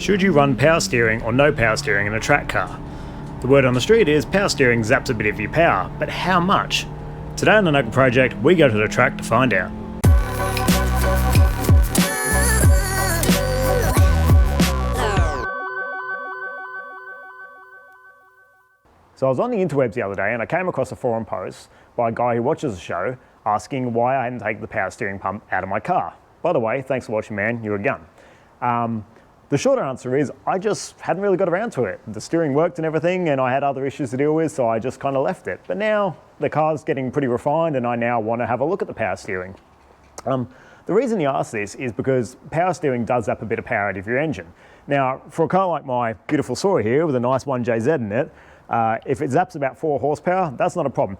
Should you run power steering or no power steering in a track car? The word on the street is power steering zaps a bit of your power, but how much? Today on the Knuckle Project, we go to the track to find out. So I was on the interwebs the other day and I came across a forum post by a guy who watches the show asking why I hadn't taken the power steering pump out of my car. By the way, thanks for watching, man, you're a gun. The shorter answer is I just hadn't really got around to it. The steering worked and everything and I had other issues to deal with, so I just kind of left it. But now the car's getting pretty refined and I now want to have a look at the power steering. The reason you ask this is because power steering does zap a bit of power out of your engine. Now, for a car like my beautiful Sora here with a nice 1JZ in it, if it zaps about 4 horsepower, that's not a problem.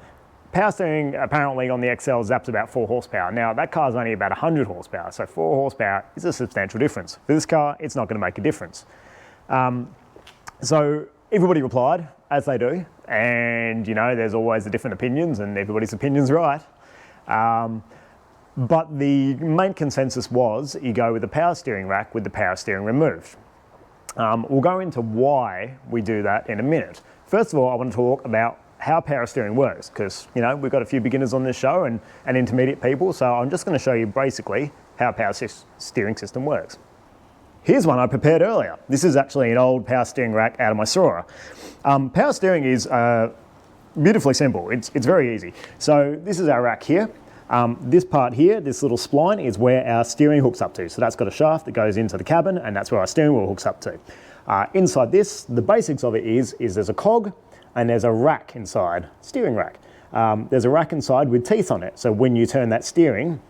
Power steering apparently on the XL zaps about 4 horsepower. Now that car's only about 100 horsepower, so 4 horsepower is a substantial difference. For this car, it's not going to make a difference. So everybody replied, as they do, and you know, there's always the different opinions and everybody's opinion's right. But the main consensus was you go with the power steering rack with the power steering removed. We'll go into why we do that in a minute. First of all, I want to talk about how power steering works, because you know we've got a few beginners on this show and intermediate people, so I'm just going to show you basically how a power steering system works. Here's one I prepared earlier. This is actually an old power steering rack out of my Sora. Power steering is beautifully simple. It's very easy. So this is our rack here. This part here, this little spline, is where our steering hooks up to. So that's got a shaft that goes into the cabin and that's where our steering wheel hooks up to. Inside this, the basics of it is there's a cog and there's a rack inside, steering rack. There's a rack inside with teeth on it. So when you turn that steering,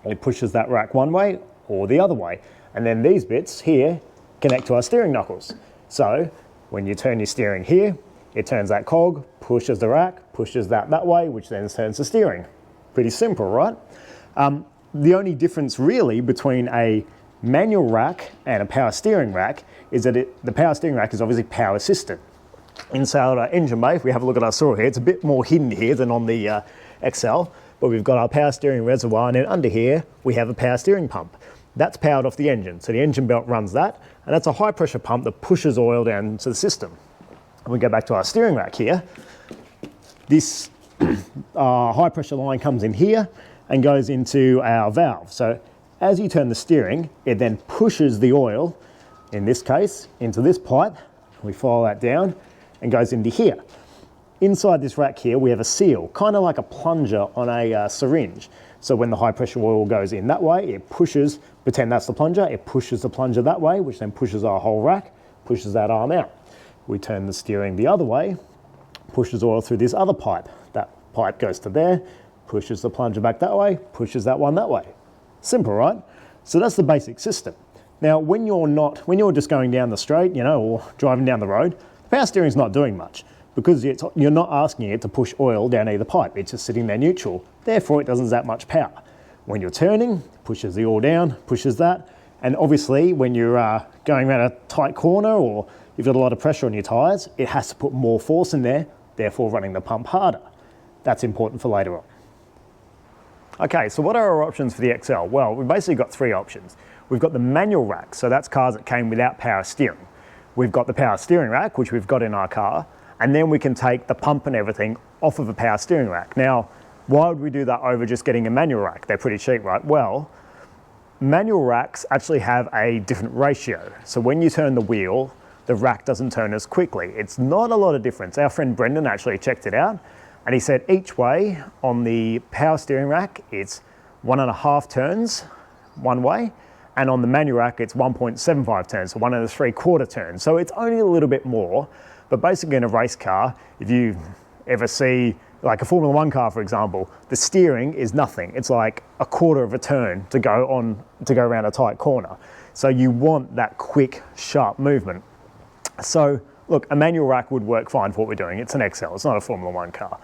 it pushes that rack one way or the other way. And then these bits here connect to our steering knuckles. So when you turn your steering here, it turns that cog, pushes the rack, pushes that way, which then turns the steering. Pretty simple, right? The only difference really between a manual rack and a power steering rack is that the power steering rack is obviously power assisted. Inside our engine bay, if we have a look at our Sora here, it's a bit more hidden here than on the XL, but we've got our power steering reservoir, and then under here we have a power steering pump. That's powered off the engine, so the engine belt runs that, and that's a high pressure pump that pushes oil down into the system. And we go back to our steering rack here. This high pressure line comes in here and goes into our valve. So as you turn the steering, it then pushes the oil, in this case, into this pipe. We follow that down and goes into here. Inside this rack here, we have a seal, kind of like a plunger on a syringe. So when the high pressure oil goes in that way, it pushes, pretend that's the plunger, it pushes the plunger that way, which then pushes our whole rack, pushes that arm out. We turn the steering the other way, pushes oil through this other pipe. That pipe goes to there, pushes the plunger back that way, pushes that one that way. Simple, right? So that's the basic system. Now, when you're just going down the straight, you know, or driving down the road, the power steering's not doing much because you're not asking it to push oil down either pipe. It's just sitting there neutral. Therefore, it doesn't zap much power. When you're turning, it pushes the oil down, pushes that. And obviously, when you're going around a tight corner or you've got a lot of pressure on your tyres, it has to put more force in there, therefore running the pump harder. That's important for later on. Okay, so what are our options for the XL? Well, we've basically got 3 options. We've got the manual rack, so that's cars that came without power steering. We've got the power steering rack, which we've got in our car, and then we can take the pump and everything off of a power steering rack. Now, why would we do that over just getting a manual rack? They're pretty cheap, right? Well, manual racks actually have a different ratio. So when you turn the wheel, the rack doesn't turn as quickly. It's not a lot of difference. Our friend Brendan actually checked it out, and he said each way on the power steering rack, it's 1.5 turns one way, and on the manual rack, it's 1.75 turns, so 1 3/4 turns. So it's only a little bit more, but basically in a race car, if you ever see like a Formula 1 car, for example, the steering is nothing. It's like 1/4 of a turn to go around a tight corner. So you want that quick, sharp movement. So look, a manual rack would work fine for what we're doing. It's an XL, it's not a Formula 1 car.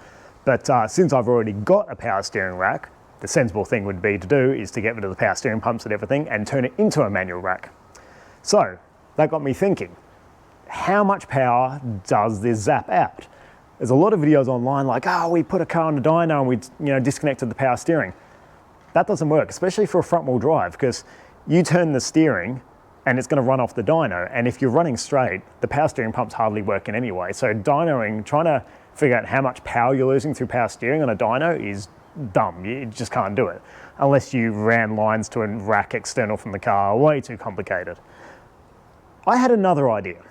But since I've already got a power steering rack, the sensible thing would be to do is to get rid of the power steering pumps and everything and turn it into a manual rack. So that got me thinking, how much power does this zap out? There's a lot of videos online like, oh, we put a car on a dyno and we disconnected the power steering. That doesn't work, especially for a front wheel drive, because you turn the steering and it's going to run off the dyno. And if you're running straight, the power steering pump's hardly working anyway. So dynoing, trying to figure out how much power you're losing through power steering on a dyno is dumb. You just can't do it unless you ran lines to a rack external from the car. Way too complicated. I had another idea.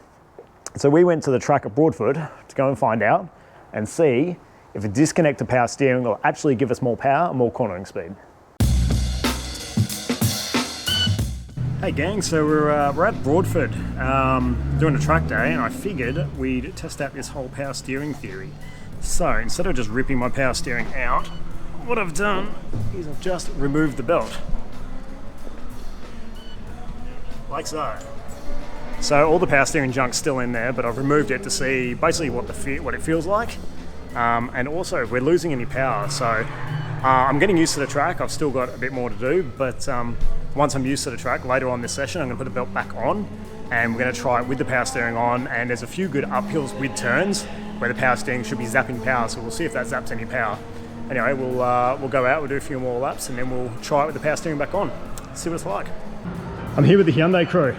So we went to the track at Broadford to go and find out and see if a disconnected power steering will actually give us more power and more cornering speed. Hey gang, so we're at Broadford doing a track day, and I figured we'd test out this whole power steering theory. So instead of just ripping my power steering out, what I've done is I've just removed the belt. Like so. So all the power steering junk's still in there, but I've removed it to see basically what it feels like. And also if we're losing any power. So I'm getting used to the track. I've still got a bit more to do, but once I'm used to the track, later on this session, I'm going to put the belt back on, and we're going to try it with the power steering on. And there's a few good uphills with turns where the power steering should be zapping power, so we'll see if that zaps any power. Anyway, we'll go out, we'll do a few more laps, and then we'll try it with the power steering back on. See what it's like. I'm here with the Hyundai crew.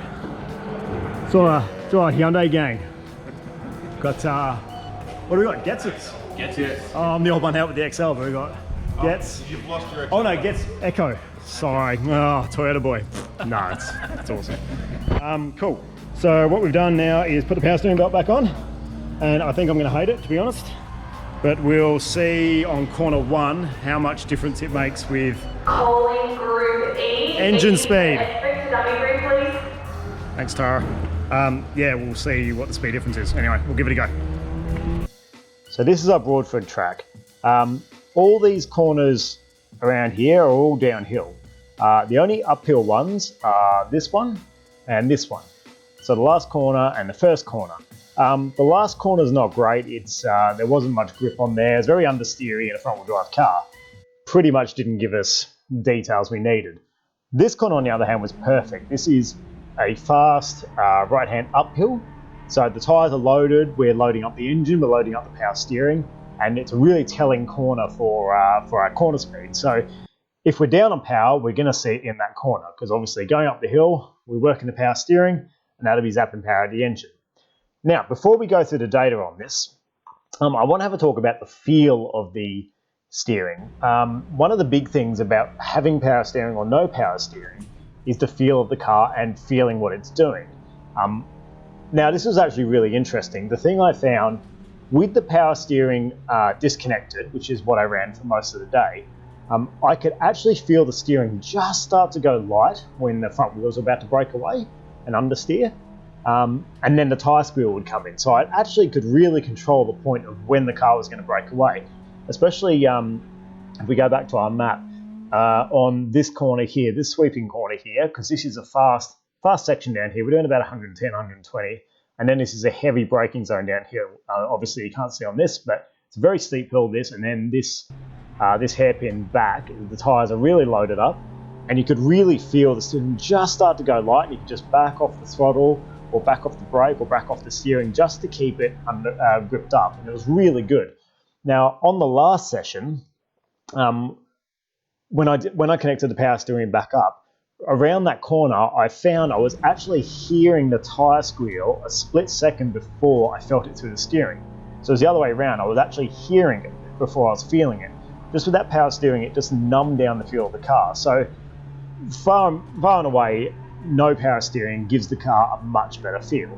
It's our Hyundai gang. Got, what do we got? Getz's? Getz. Oh, I'm the old one out with the XL, but we got Getz. You've lost your Oh no, Getz Echo. Sorry. Oh, Toyota boy. No, it's awesome. Cool. So what we've done now is put the power steering belt back on, and I think I'm going to hate it, to be honest. But we'll see on corner 1 how much difference it makes with calling group E. engine speed. Dummy group, please. Thanks, Tara. Yeah, we'll see what the speed difference is. Anyway, we'll give it a go. So this is our Broadford track. All these corners around here are all downhill. The only uphill ones are this one and this one. So the last corner and the first corner. The last corner is not great. It's there wasn't much grip on there. It's very understeery in a front-wheel drive car. Pretty much didn't give us details we needed. This corner, on the other hand, was perfect. This is a fast right-hand uphill. So the tyres are loaded. We're loading up the engine. We're loading up the power steering, and it's a really telling corner for our corner speed. So if we're down on power, we're going to see it in that corner, because obviously going up the hill, we're working the power steering, and that'll be zapping power at the engine. Now, before we go through the data on this, I want to have a talk about the feel of the steering. One of the big things about having power steering or no power steering is the feel of the car and feeling what it's doing. Now, this was actually really interesting. The thing I found with the power steering disconnected, which is what I ran for most of the day, I could actually feel the steering just start to go light when the front wheels were about to break away and understeer. And then the tyre squeal would come in. So I actually could really control the point of when the car was going to break away. Especially if we go back to our map on this corner here, this sweeping corner here, because this is a fast section down here. We're doing about 110, 120. And then this is a heavy braking zone down here. Obviously you can't see on this, but it's a very steep hill, this, and then this hairpin back, the tyres are really loaded up. And you could really feel the steering just start to go light, and you could just back off the throttle or back off the brake or back off the steering just to keep it gripped up. And it was really good. Now, on the last session, when I connected the power steering back up, around that corner, I found I was actually hearing the tyre squeal a split second before I felt it through the steering. So it was the other way around. I was actually hearing it before I was feeling it. Just with that power steering, it just numbed down the feel of the car. So far and away, no power steering gives the car a much better feel.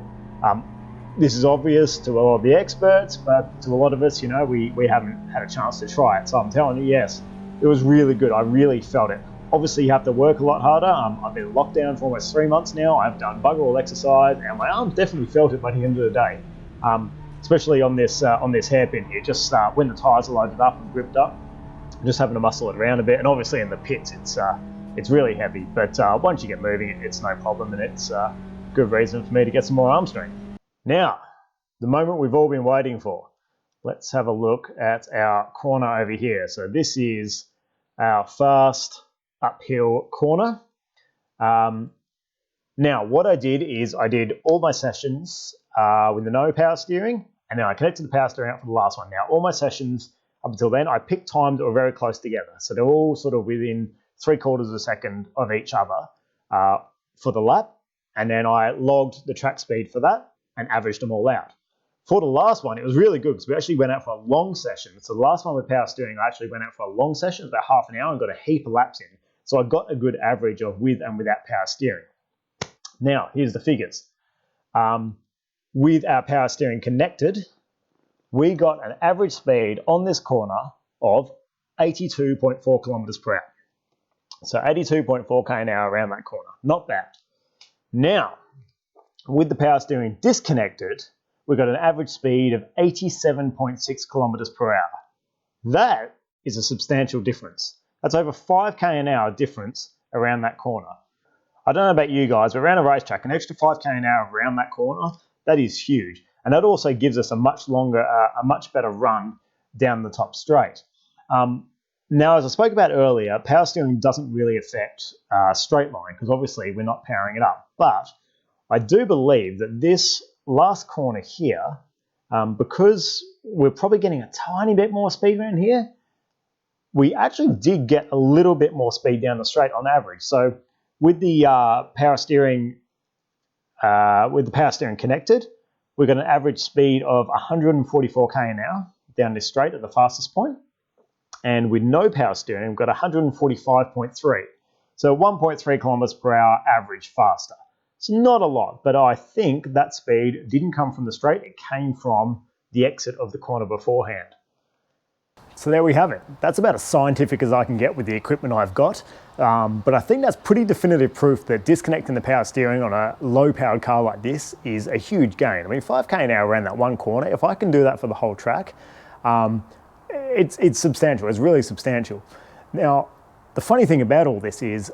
This is obvious to a lot of the experts, but to a lot of us, you know, we haven't had a chance to try it. So I'm telling you, yes, it was really good. I really felt it. Obviously, you have to work a lot harder. I've been in lockdown for almost 3 months now. I've done bugger all exercise, and my arms definitely felt it by the end of the day. Especially on this hairpin here, just when the tyres are loaded up and gripped up, just having to muscle it around a bit. And obviously in the pits, it's really heavy. But once you get moving, it's no problem, and it's a good reason for me to get some more arm strength. Now, the moment we've all been waiting for. Let's have a look at our corner over here. So this is our fast uphill corner. Now, what I did is I did all my sessions with the no power steering, and then I connected the power steering out for the last one. Now, all my sessions up until then, I picked times that were very close together. So they're all sort of within 3/4 of a second of each other for the lap. and then I logged the track speed for that and averaged them all out. For the last one, it was really good because we actually went out for a long session. So the last one with power steering, I actually went out for a long session, about half an hour, and got a heap of laps in. So I got a good average of with and without power steering. Now, here's the figures. With our power steering connected, we got an average speed on this corner of 82.4 kilometers per hour. So 82.4 k an hour around that corner. Not bad. Now, with the power steering disconnected, we got an average speed of 87.6 kilometers per hour. That is a substantial difference. That's over 5 k an hour difference around that corner. I don't know about you guys, but around a racetrack, an extra 5 k an hour around that corner, that is huge. And that also gives us a much better run down the top straight. Now, as I spoke about earlier, power steering doesn't really affect straight line because obviously we're not powering it up. But I do believe that this last corner here, because we're probably getting a tiny bit more speed around here, we actually did get a little bit more speed down the straight on average. So with the power steering connected, we got an average speed of 144 k an hour down this straight at the fastest point. And with no power steering, we've got 145.3. So 1.3 kilometers per hour average faster. It's not a lot, but I think that speed didn't come from the straight. It came from the exit of the corner beforehand. So there we have it. That's about as scientific as I can get with the equipment I've got. But I think that's pretty definitive proof that disconnecting the power steering on a low-powered car like this is a huge gain. I mean, 5 k an hour around that one corner, if I can do that for the whole track, it's substantial. It's really substantial. Now, the funny thing about all this is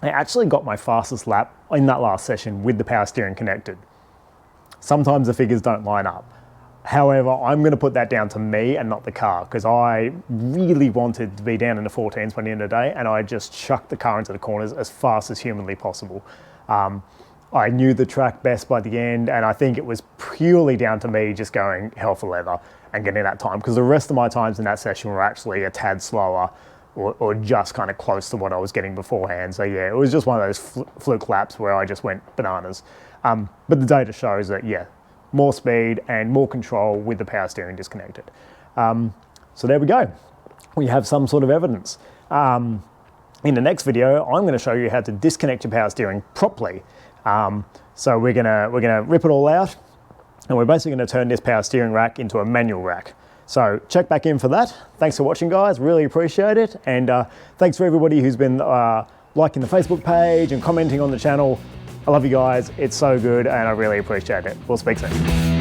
I actually got my fastest lap in that last session with the power steering connected. Sometimes the figures don't line up. However, I'm going to put that down to me and not the car because I really wanted to be down in the 14s by the end of the day and I just chucked the car into the corners as fast as humanly possible. I knew the track best by the end and I think it was purely down to me just going hell for leather and getting that time because the rest of my times in that session were actually a tad slower or just kind of close to what I was getting beforehand. So yeah, it was just one of those fluke laps where I just went bananas. But the data shows that, yeah, more speed and more control with the power steering disconnected. So there we go. We have some sort of evidence. In the next video, I'm going to show you how to disconnect your power steering properly. So we're gonna rip it all out, and we're basically going to turn this power steering rack into a manual rack. So check back in for that. Thanks for watching, guys. Really appreciate it. And thanks for everybody who's been liking the Facebook page and commenting on the channel. I love you guys. It's so good and I really appreciate it. We'll speak soon.